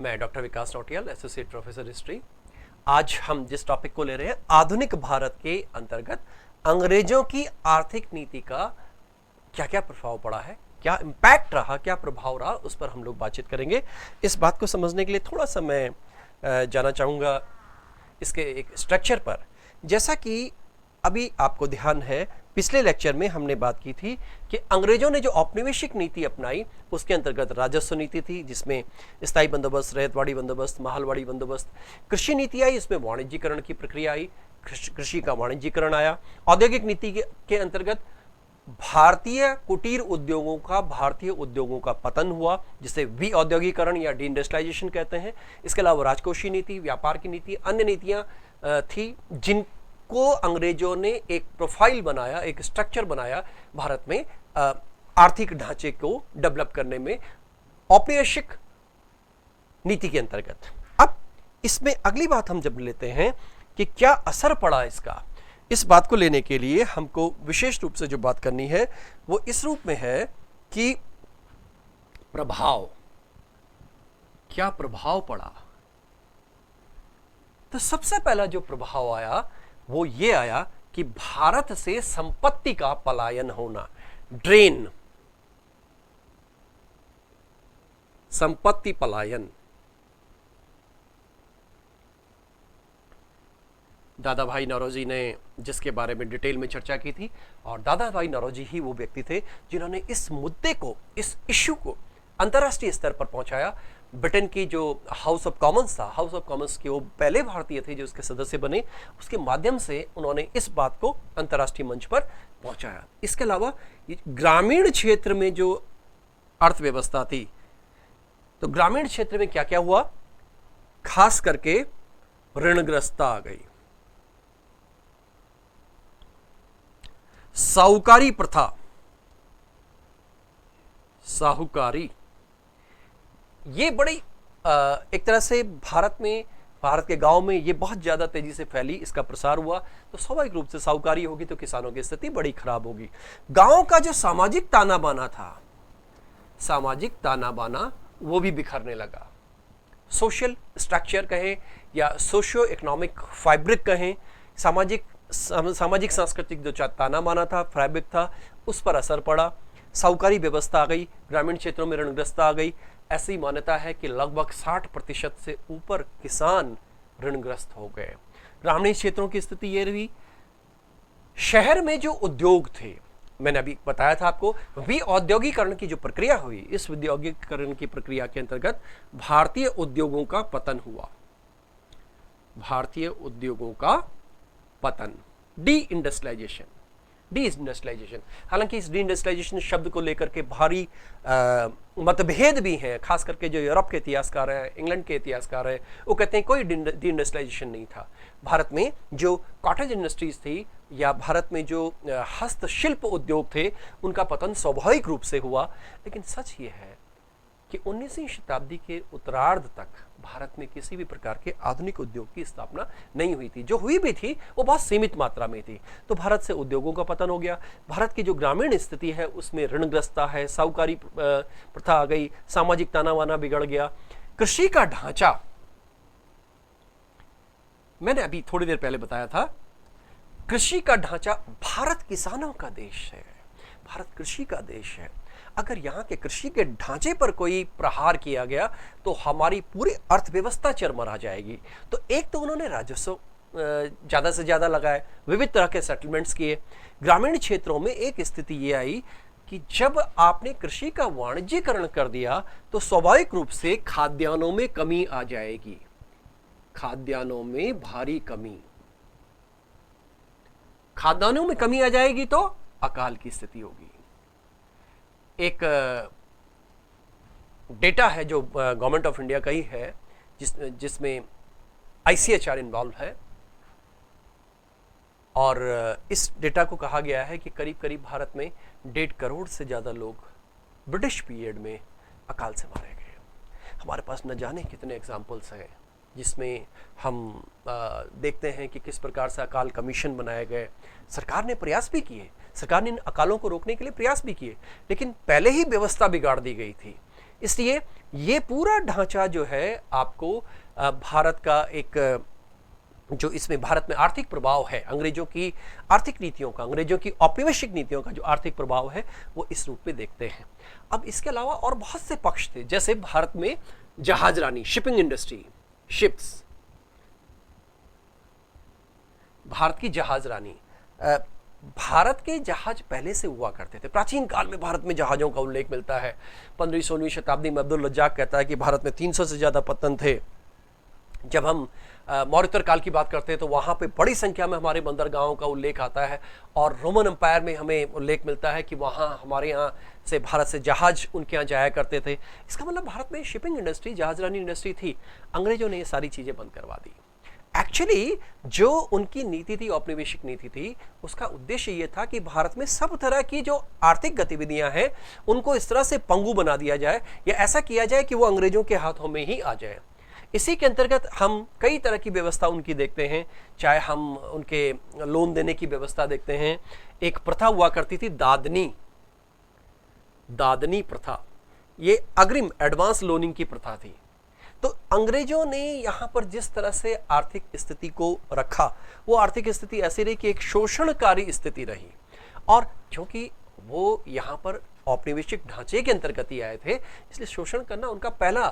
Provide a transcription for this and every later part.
मैं डॉक्टर विकास Nautiyal, associate professor history. आज हम जिस टॉपिक को ले रहे हैं, आधुनिक भारत के अंतर्गत अंग्रेजों की आर्थिक नीति का क्या क्या प्रभाव पड़ा है, क्या इम्पैक्ट रहा, क्या प्रभाव रहा, उस पर हम लोग बातचीत करेंगे। इस बात को समझने के लिए थोड़ा सा मैं जाना चाहूँगा इसके एक स्ट्रक्चर पर। जैसा कि अभी आपको ध्यान है, पिछले लेक्चर में हमने बात की थी कि अंग्रेजों ने जो औपनिवेशिक नीति अपनाई उसके अंतर्गत राजस्व नीति थी, जिसमें स्थायी बंदोबस्त, रैयतवाड़ी बंदोबस्त, महलवाड़ी बंदोबस्त। कृषि नीति आई, इसमें वाणिज्यीकरण की प्रक्रिया आई, कृषि का वाणिज्यीकरण आया। औद्योगिक नीति के अंतर्गत भारतीय कुटीर उद्योगों का पतन हुआ, जिसे विऔद्योगीकरण या डी इंडस्ट्रियलाइजेशन कहते हैं। इसके अलावा राजकोषीय नीति, व्यापार की नीति, अन्य नीतियां थी जिनको अंग्रेजों ने एक प्रोफाइल बनाया, एक स्ट्रक्चर बनाया भारत में आर्थिक ढांचे को डेवलप करने में औपनिवेशिक नीति के अंतर्गत। अब इसमें अगली बात हम जब लेते हैं कि क्या असर पड़ा इसका, इस बात को लेने के लिए हमको विशेष रूप से जो बात करनी है वो इस रूप में है कि प्रभाव, क्या प्रभाव पड़ा। तो सबसे पहला जो प्रभाव आया वो ये आया कि भारत से संपत्ति का पलायन होना, ड्रेन, संपत्ति पलायन। दादा भाई नौरोजी ने जिसके बारे में डिटेल में चर्चा की थी, और दादा भाई नौरोजी ही वो व्यक्ति थे जिन्होंने इस मुद्दे को, इस इश्यू को अंतर्राष्ट्रीय स्तर पर पहुंचाया। ब्रिटेन की जो हाउस ऑफ कॉमन्स था, हाउस ऑफ कॉमन्स के वो पहले भारतीय थे जो उसके सदस्य बने, उसके माध्यम से उन्होंने इस बात को अंतर्राष्ट्रीय मंच पर पहुंचाया। इसके अलावा ग्रामीण क्षेत्र में जो अर्थव्यवस्था थी, तो ग्रामीण क्षेत्र में क्या क्या हुआ, खास करके ऋणग्रस्तता आ गई, साहूकारी प्रथा, साहूकारी ये बड़ी एक तरह से भारत के गांव में ये बहुत ज्यादा तेजी से फैली, इसका प्रसार हुआ। तो स्वाभाविक रूप से साहूकारी होगी तो किसानों की स्थिति बड़ी खराब होगी। गांव का जो सामाजिक ताना बाना था, सामाजिक ताना बाना वो भी बिखरने लगा। सोशल स्ट्रक्चर कहें या सोशियो इकोनॉमिक फैब्रिक कहें, सामाजिक सांस्कृतिक जो ताना बाना था, फैब्रिक था, उस पर असर पड़ा। साहूकारी व्यवस्था आ गई, ग्रामीण क्षेत्रों में ऋणग्रस्तता आ गई। ऐसी मान्यता है कि लगभग 60% से ऊपर किसान ऋणग्रस्त हो गए। ग्रामीण क्षेत्रों की स्थिति ये रही। शहर में जो उद्योग थे, मैंने अभी बताया था आपको, विऔद्योगीकरण की जो प्रक्रिया हुई, इस विऔद्योगीकरण की प्रक्रिया के अंतर्गत भारतीय उद्योगों का पतन हुआ। भारतीय उद्योगों का पतन, डी इंडस्ट्रियलाइजेशन। हालांकि इस डी इंडस्ट्रियलाइजेशन शब्द को लेकर के भारी मतभेद भी हैं, खास करके जो यूरोप के इतिहासकार हैं, इंग्लैंड के इतिहासकार हैं, वो कहते हैं कोई डी इंडस्ट्रियलाइजेशन नहीं था। भारत में जो कॉटेज इंडस्ट्रीज थी या भारत में जो हस्तशिल्प उद्योग थे, उनका पतन स्वाभाविक रूप से हुआ। लेकिन सच ये है कि 19वीं शताब्दी के उत्तरार्ध तक भारत में किसी भी प्रकार के आधुनिक उद्योग की स्थापना नहीं हुई थी। जो हुई भी थी वो बहुत सीमित मात्रा में थी। तो भारत से उद्योगों का पतन हो गया। भारत की जो ग्रामीण स्थिति है उसमें ऋणग्रस्तता है, साहूकारी प्रथा आ गई, सामाजिक ताना बाना बिगड़ गया। कृषि का ढांचा, मैंने अभी थोड़ी देर पहले बताया था, कृषि का ढांचा, भारत किसानों का देश है, भारत कृषि का देश है। अगर यहाँ के कृषि के ढांचे पर कोई प्रहार किया गया तो हमारी पूरी अर्थव्यवस्था चरमरा जाएगी। तो एक तो उन्होंने राजस्व ज़्यादा से ज़्यादा लगाए, विविध तरह के सेटलमेंट्स किए। ग्रामीण क्षेत्रों में एक स्थिति ये आई कि जब आपने कृषि का वाणिज्यीकरण कर दिया तो स्वाभाविक रूप से खाद्यान्नों में कमी आ जाएगी, खाद्यान्नों में भारी कमी, खाद्यान्नों में कमी आ जाएगी तो अकाल की स्थिति होगी। एक डेटा है जो गवर्नमेंट ऑफ इंडिया का ही है, जिसमें ICHR इन्वॉल्व है, और इस डेटा को कहा गया है कि करीब करीब भारत में 1.5 करोड़ से ज़्यादा लोग ब्रिटिश पीरियड में अकाल से मारे गए। हमारे पास न जाने कितने एग्जाम्पल्स हैं जिसमें हम देखते हैं कि किस प्रकार से अकाल कमीशन बनाए गए। सरकार ने प्रयास भी किए, सरकार ने इन अकालों को रोकने के लिए प्रयास भी किए, लेकिन पहले ही व्यवस्था बिगाड़ दी गई थी। इसलिए ये पूरा ढांचा जो है आपको भारत का एक जो इसमें भारत में आर्थिक प्रभाव है, अंग्रेजों की आर्थिक नीतियों का, अंग्रेजों की औपनिवेशिक नीतियों का जो आर्थिक प्रभाव है वो इस रूप में देखते हैं। अब इसके अलावा और बहुत से पक्ष थे, जैसे भारत में जहाजरानी, शिपिंग इंडस्ट्री, शिप्स, भारत की जहाजरानी। भारत के जहाज पहले से हुआ करते थे, प्राचीन काल में भारत में जहाजों का उल्लेख मिलता है। 15वीं-16वीं शताब्दी में अब्दुल रज्जाक कहता है कि भारत में 300 से ज्यादा पत्तन थे। जब हम मौर्योत्तर काल की बात करते हैं तो वहाँ पे बड़ी संख्या में हमारे बंदरगाहों का उल्लेख आता है, और रोमन एम्पायर में हमें उल्लेख मिलता है कि वहाँ हमारे यहाँ से, भारत से जहाज उनके यहाँ जाया करते थे। इसका मतलब भारत में शिपिंग इंडस्ट्री, जहाजरानी इंडस्ट्री थी। अंग्रेजों ने ये सारी चीज़ें बंद करवा दी। एक्चुअली जो उनकी नीति थी, औपनिवेशिक नीति थी, उसका उद्देश्य ये था कि भारत में सब तरह की जो आर्थिक गतिविधियां हैं उनको इस तरह से पंगु बना दिया जाए, या ऐसा किया जाए कि वो अंग्रेजों के हाथों में ही आ जाए। इसी के अंतर्गत हम कई तरह की व्यवस्था उनकी देखते हैं, चाहे हम उनके लोन देने की व्यवस्था देखते हैं। एक प्रथा हुआ करती थी दादनी प्रथा, ये अग्रिम एडवांस लोनिंग की प्रथा थी। तो अंग्रेजों ने यहाँ पर जिस तरह से आर्थिक स्थिति को रखा, वो आर्थिक स्थिति ऐसी रही कि एक शोषणकारी स्थिति रही, और क्योंकि वो यहाँ पर औपनिवेशिक ढांचे के अंतर्गत ही आए थे, इसलिए शोषण करना उनका पहला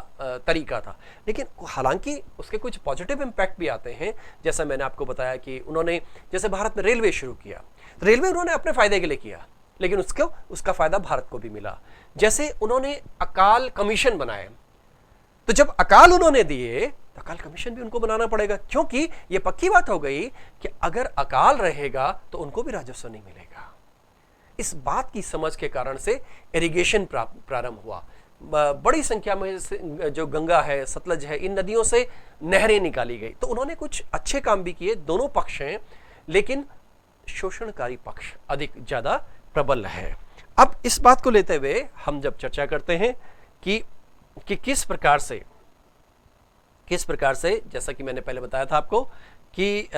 तरीका था। लेकिन हालांकि उसके कुछ पॉजिटिव इम्पैक्ट भी आते हैं, जैसा मैंने आपको बताया कि उन्होंने जैसे भारत में रेलवे शुरू किया, रेलवे उन्होंने अपने फायदे के लिए किया, लेकिन उसका फायदा भारत को भी मिला। जैसे उन्होंने अकाल कमीशन बनाए, तो जब अकाल उन्होंने दिए तो अकाल कमीशन भी उनको बनाना पड़ेगा, क्योंकि ये पक्की बात हो गई कि अगर अकाल रहेगा तो उनको भी राजस्व नहीं मिलेगा। इस बात की समझ के कारण से इरिगेशन प्रारंभ हुआ। बड़ी संख्या में जो गंगा है, सतलज है, इन नदियों से नहरें निकाली गई। तो उन्होंने कुछ अच्छे काम भी किए, दोनों पक्ष हैं, लेकिन शोषणकारी पक्ष अधिक ज्यादा प्रबल है। अब इस बात को लेते हुए हम जब चर्चा करते हैं कि किस प्रकार से जैसा कि मैंने पहले बताया था आपको कि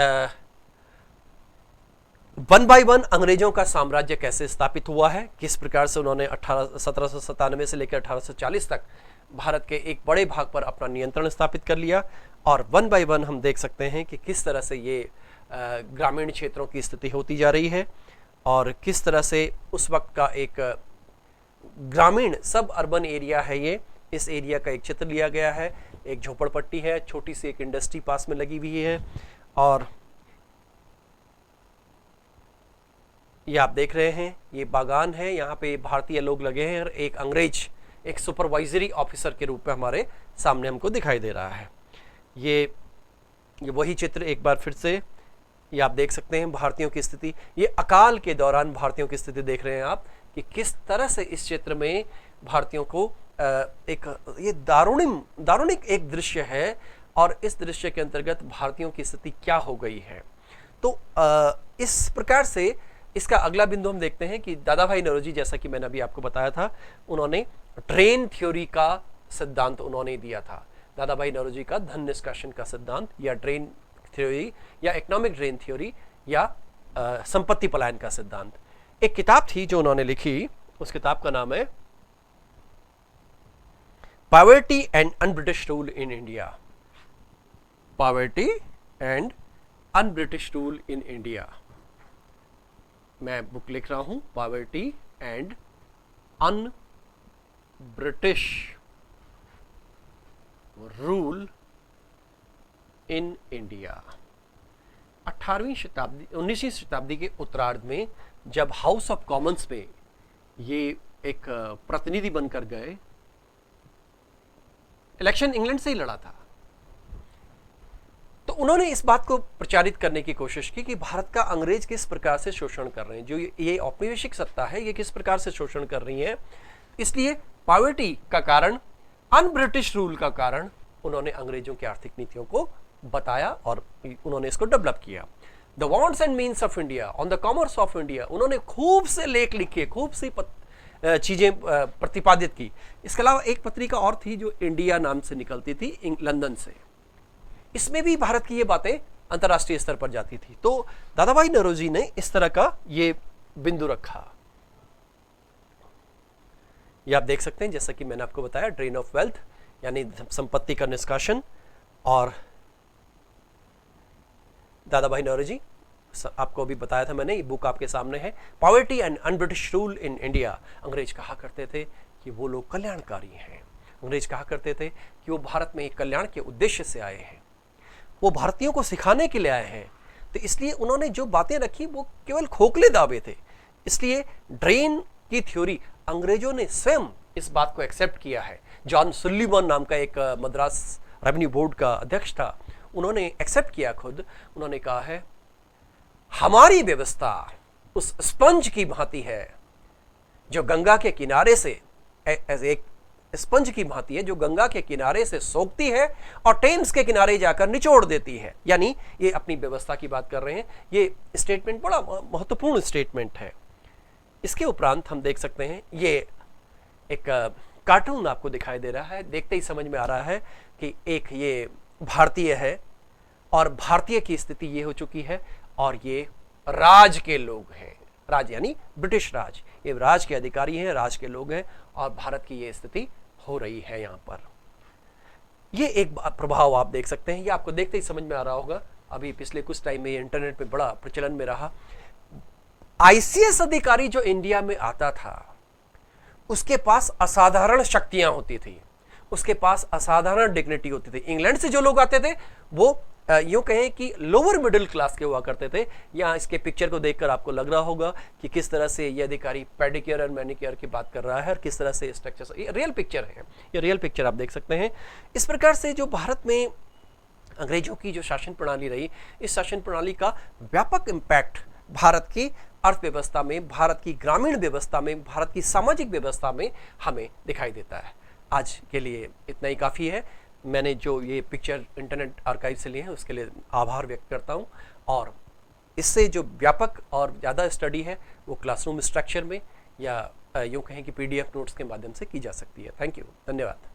वन बाय वन अंग्रेजों का साम्राज्य कैसे स्थापित हुआ है, किस प्रकार से उन्होंने 1797 से लेकर 1840 तक भारत के एक बड़े भाग पर अपना नियंत्रण स्थापित कर लिया, और वन बाय वन हम देख सकते हैं कि किस तरह से ये ग्रामीण क्षेत्रों की स्थिति होती जा रही है, और किस तरह से उस वक्त का एक ग्रामीण सब अर्बन एरिया है ये, इस एरिया का एक चित्र लिया गया है। एक झोपड़पट्टी है, छोटी सी एक इंडस्ट्री पास में लगी हुई है, और ये आप देख रहे हैं ये बागान है, यहाँ पे भारतीय लोग लगे हैं, और एक अंग्रेज एक सुपरवाइजरी ऑफिसर के रूप में हमारे सामने हमको दिखाई दे रहा है। ये वही चित्र एक बार फिर से ये आप देख सकते हैं, भारतीयों की स्थिति, ये अकाल के दौरान भारतीयों की स्थिति देख रहे हैं आप कि किस तरह से इस क्षेत्र में भारतीयों को एक ये दारुणिक एक दृश्य है, और इस दृश्य के अंतर्गत भारतीयों की स्थिति क्या हो गई है। तो इस प्रकार से इसका अगला बिंदु हम देखते हैं कि दादा भाई नौरोजी, जैसा कि मैंने अभी आपको बताया था, उन्होंने ड्रेन थ्योरी का सिद्धांत उन्होंने दिया था। दादा भाई नौरोजी का धन निष्कासन का सिद्धांत, या ड्रेन थ्योरी, या इकोनॉमिक ड्रेन थ्योरी, या संपत्ति पलायन का सिद्धांत। एक किताब थी जो उन्होंने लिखी, उस किताब का नाम है poverty and un-British rule in India. Poverty and un-British rule in India, मैं बुक लिख रहा हूं, poverty and un-British rule in India. 19वीं शताब्दी के उत्तरार्ध में जब हाउस ऑफ कॉमन्स में ये एक प्रतिनिधि बनकर गए, इलेक्शन इंग्लैंड से ही लड़ा था, तो उन्होंने इस बात को प्रचारित करने की कोशिश की कि भारत का अंग्रेज किस प्रकार से शोषण कर रहे हैं, जो ये औपनिवेशिक सत्ता है ये किस प्रकार से शोषण कर रही है। इसलिए पॉवर्टी का कारण, अनब्रिटिश रूल का कारण उन्होंने अंग्रेजों की आर्थिक नीतियों को बताया, और उन्होंने इसको डेवलप किया। The wants and means of India, on the commerce of India, उन्होंने खूब से लेख लिखे, खूब सी चीजें प्रतिपादित की। इसके अलावा एक पत्रिका और थी जो इंडिया नाम से निकलती थी लंदन से, इसमें भी भारत की ये बातें अंतर्राष्ट्रीय स्तर पर जाती थी। तो दादा भाई नौरोजी ने इस तरह का ये बिंदु रखा। ये आप देख सकते हैं, जैसा कि मैंने आपको बताया, ड्रेन ऑफ वेल्थ यानी संपत्ति का निष्कासन। और दादा भाई नौरोजी, आपको अभी बताया था मैंने, ये बुक आपके सामने है, poverty and un-British rule in India. अंग्रेज कहा करते थे कि वो लोग कल्याणकारी हैं, अंग्रेज कहा करते थे कि वो भारत में एक कल्याण के उद्देश्य से आए हैं, वो भारतीयों को सिखाने के लिए आए हैं। तो इसलिए उन्होंने जो बातें रखी वो केवल खोखले दावे थे। इसलिए ड्रेन की थ्योरी अंग्रेजों ने स्वयं इस बात को एक्सेप्ट किया है। जॉन सुलिवन नाम का एक मद्रास रेवेन्यू बोर्ड का अध्यक्ष था, उन्होंने एक्सेप्ट किया खुद। उन्होंने कहा है हमारी व्यवस्था उस स्पंज की भांति है जो गंगा के किनारे से, एक स्पंज की भांति है जो गंगा के किनारे से सोखती है और टेम्स के किनारे जाकर निचोड़ देती है। यानी ये अपनी व्यवस्था की बात कर रहे हैं। ये स्टेटमेंट बड़ा महत्वपूर्ण स्टेटमेंट है। इसके उपरांत हम देख सकते हैं, ये एक कार्टून आपको दिखाई दे रहा है, देखते ही समझ में आ रहा है कि एक ये भारतीय है और भारतीय की स्थिति ये हो चुकी है और ये राज के लोग हैं, राज यानी ब्रिटिश राज, ये राज के अधिकारी हैं, राज के लोग हैं और भारत की ये स्थिति हो रही है। यहाँ पर ये एक प्रभाव आप देख सकते हैं, ये आपको देखते ही समझ में आ रहा होगा। अभी पिछले कुछ टाइम में इंटरनेट पे बड़ा प्रचलन में रहा। आईसीएस अधिकारी जो इंडिया में आता था उसके पास असाधारण शक्तियां होती थी, उसके पास असाधारण डिग्निटी होती थी। इंग्लैंड से जो लोग आते थे वो यूं कहें कि लोअर मिडिल क्लास के हुआ करते थे। यहाँ इसके पिक्चर को देखकर आपको लग रहा होगा कि किस तरह से ये अधिकारी पेडिक्योर और मैनिक्योर की बात कर रहा है और किस तरह से स्ट्रक्चर, ये रियल पिक्चर है, ये रियल पिक्चर आप देख सकते हैं। इस प्रकार से जो भारत में अंग्रेजों की जो शासन प्रणाली रही, इस शासन प्रणाली का व्यापक इम्पैक्ट भारत की अर्थव्यवस्था में, भारत की ग्रामीण व्यवस्था में, भारत की सामाजिक व्यवस्था में हमें दिखाई देता है। आज के लिए इतना ही काफ़ी है। मैंने जो ये पिक्चर इंटरनेट आर्काइव से लिए हैं उसके लिए आभार व्यक्त करता हूँ। और इससे जो व्यापक और ज़्यादा स्टडी है वो क्लासरूम स्ट्रक्चर में या यूँ कहें कि PDF नोट्स के माध्यम से की जा सकती है। थैंक यू, धन्यवाद।